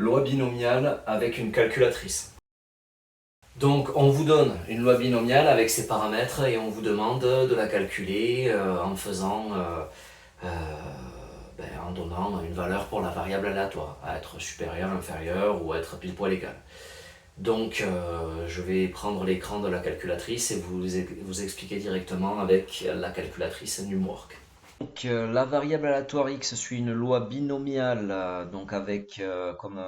Loi binomiale avec une calculatrice. Donc on vous donne une loi binomiale avec ses paramètres et on vous demande de la calculer en donnant une valeur pour la variable aléatoire, à être supérieure, inférieure ou à être pile poil égale. Donc je vais prendre l'écran de la calculatrice et vous expliquer directement avec la calculatrice NumWork. Donc la variable aléatoire x suit une loi binomiale donc avec comme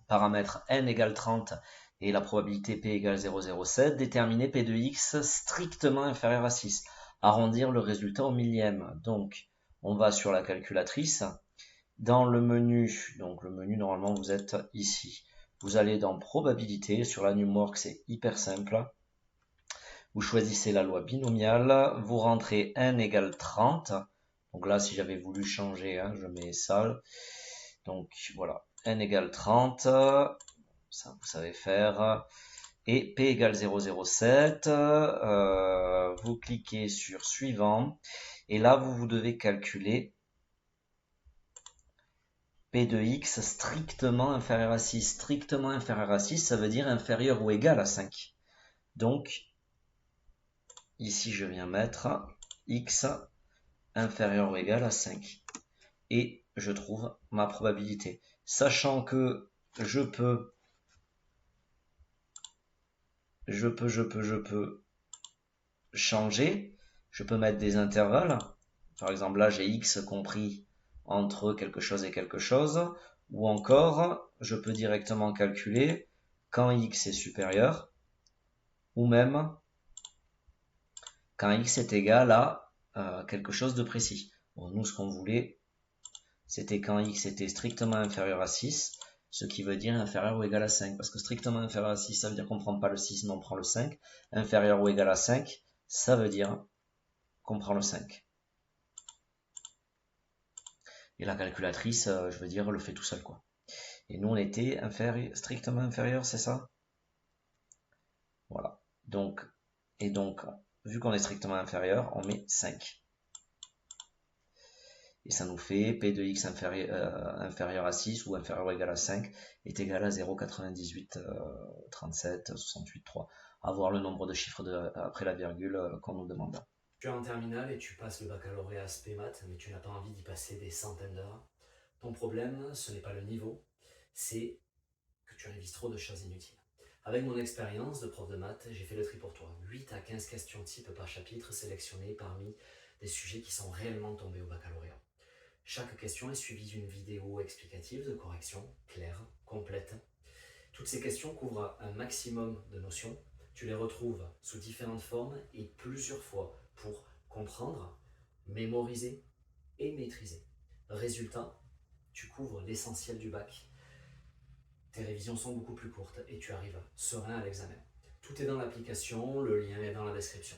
paramètre n égale 30 et la probabilité p égale 0,07, déterminer p de x strictement inférieur à 6, arrondir le résultat au millième. Donc on va sur la calculatrice, dans le menu, donc le menu normalement vous êtes ici, vous allez dans probabilité, sur la NumWork c'est hyper simple. Vous choisissez la loi binomiale, vous rentrez n égale 30. Donc là, si j'avais voulu changer, hein, je mets ça. Donc voilà, n égale 30. Ça, vous savez faire. Et p égale 0,07. Vous cliquez sur suivant. Et là, vous devez calculer p de x strictement inférieur à 6. Strictement inférieur à 6, ça veut dire inférieur ou égal à 5. Donc, ici, je viens mettre x inférieur ou égal à 5. Et je trouve ma probabilité. Sachant que je peux changer. Je peux mettre des intervalles. Par exemple, là, j'ai x compris entre quelque chose et quelque chose. Ou encore, je peux directement calculer quand x est supérieur. Ou même quand x est égal à quelque chose de précis. Bon, nous, ce qu'on voulait, c'était quand x était strictement inférieur à 6, ce qui veut dire inférieur ou égal à 5. Parce que strictement inférieur à 6, ça veut dire qu'on ne prend pas le 6, mais on prend le 5. Inférieur ou égal à 5, ça veut dire qu'on prend le 5. Et la calculatrice, je veux dire, le fait tout seul, quoi. Et nous, on était strictement inférieur, c'est ça? Voilà. Donc, vu qu'on est strictement inférieur, on met 5. Et ça nous fait p de x inférieur à 6 ou inférieur ou égal à 5 est égal à 0,98 37 68 3. Avoir le nombre de chiffres après la virgule qu'on nous demande. Tu es en terminale et tu passes le baccalauréat spé maths, mais tu n'as pas envie d'y passer des centaines d'heures. Ton problème, ce n'est pas le niveau, c'est que tu révises trop de choses inutiles. Avec mon expérience de prof de maths, j'ai fait le tri pour toi. 8 à 15 questions type par chapitre sélectionnées parmi des sujets qui sont réellement tombés au baccalauréat. Chaque question est suivie d'une vidéo explicative de correction, claire, complète. Toutes ces questions couvrent un maximum de notions. Tu les retrouves sous différentes formes et plusieurs fois pour comprendre, mémoriser et maîtriser. Résultat, tu couvres l'essentiel du bac. Tes révisions sont beaucoup plus courtes et tu arrives serein à l'examen. Tout est dans l'application, le lien est dans la description.